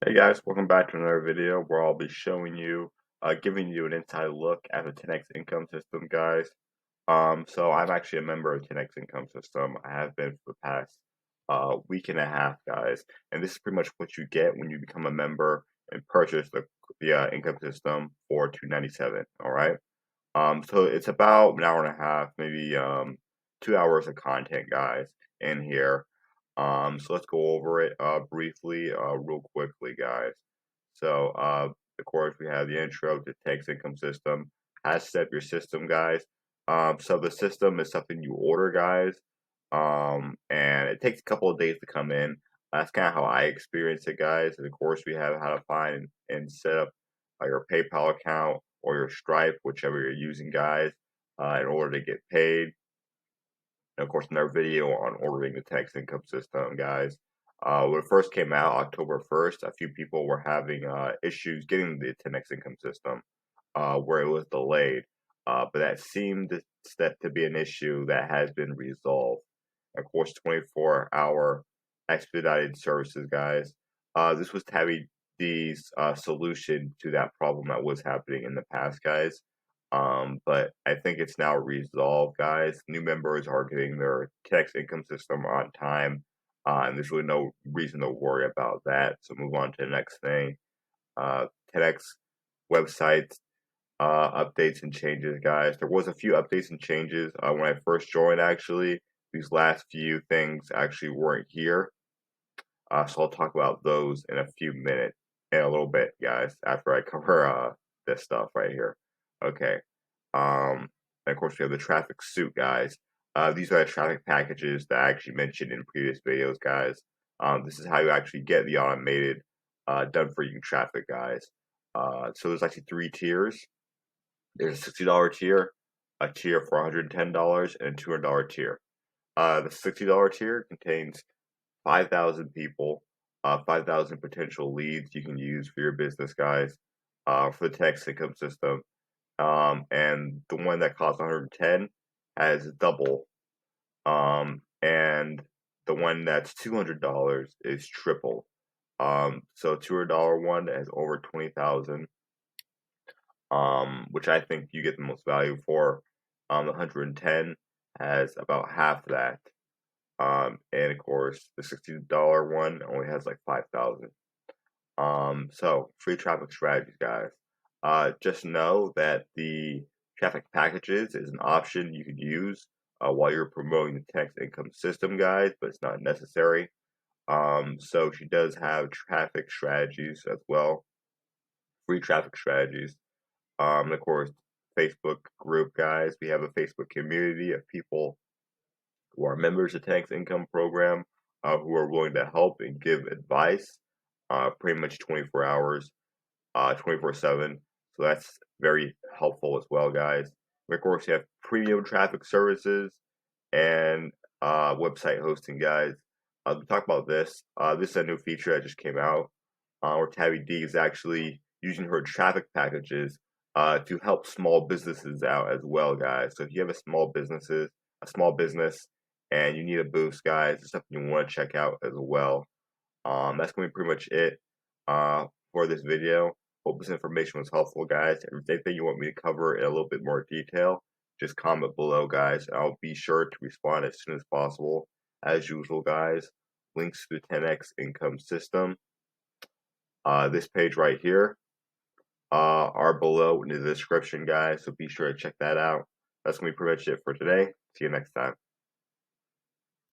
Hey guys, welcome back to another video where I'll be showing you, giving you an inside look at the 10x income system, guys. So I'm actually a member of 10x income system. I have been for the past week and a half, guys. And this is pretty much what you get when you become a member and purchase the income system for $297. All right. So it's about an hour and a half, maybe 2 hours of content, guys, in here. So let's go over it briefly, real quickly, guys. So, of course, we have the intro to text income system. How to set up your system, guys. So the system is something you order, guys, and it takes a couple of days to come in. That's kind of how I experience it, guys. And of course, we have how to find and set up your PayPal account or your Stripe, whichever you're using, guys, in order to get paid. And of course, another video on ordering the text income system, guys. When it first came out, October 1st, a few people were having issues getting the 10x income system, where it was delayed. But that seemed to be an issue that has been resolved. Of course, 24-hour expedited services, guys. This was Tabby D's solution to that problem that was happening in the past, guys. But I think it's now resolved, guys. New members are getting their tax income system on time, and there's really no reason to worry about that. So move on to the next thing. 10x websites updates and changes, guys. There was a few updates and changes when I first joined. Actually, these last few things actually weren't here, so I'll talk about those in a few minutes, in a little bit, guys. After I cover this stuff right here. Okay. And of course, we have the traffic suit, guys. These are the traffic packages that I actually mentioned in previous videos, guys. This is how you actually get the automated done for you traffic, guys. So there's actually three tiers. There's a $60 tier, a tier for $110, and a $200 tier. The $60 tier contains 5,000 people, 5,000 potential leads you can use for your business, guys, for the text income system. And the one that costs 110 has double. And the one that's $200 is triple. So $200 one has over 20,000. Which I think you get the most value for. The 110 has about half that. And of course, the $60 one only has like 5,000. So free traffic strategies, guys. Just know that the traffic packages is an option you could use while you're promoting the text income system, guys, but it's not necessary. So she does have traffic strategies as well, free traffic strategies. Of course, Facebook group, guys. We have a Facebook community of people who are members of Tax Income Program, who are willing to help and give advice, pretty much 24 hours, 24/7. So that's very helpful as well, guys. And of course, you have premium traffic services and website hosting, guys. We talk about this. This is a new feature that just came out, where Tabby D is actually using her traffic packages to help small businesses out as well, guys. So if you have a small business, and you need a boost, guys, it's something you want to check out as well. That's gonna be pretty much it for this video. Hope this information was helpful, guys. If there's anything you want me to cover in a little bit more detail, just comment below, guys. I'll be sure to respond as soon as possible. As usual, guys, links to the 10x income system, this page right here, are below in the description, guys. So be sure to check that out. That's gonna be pretty much it for today. See you next time.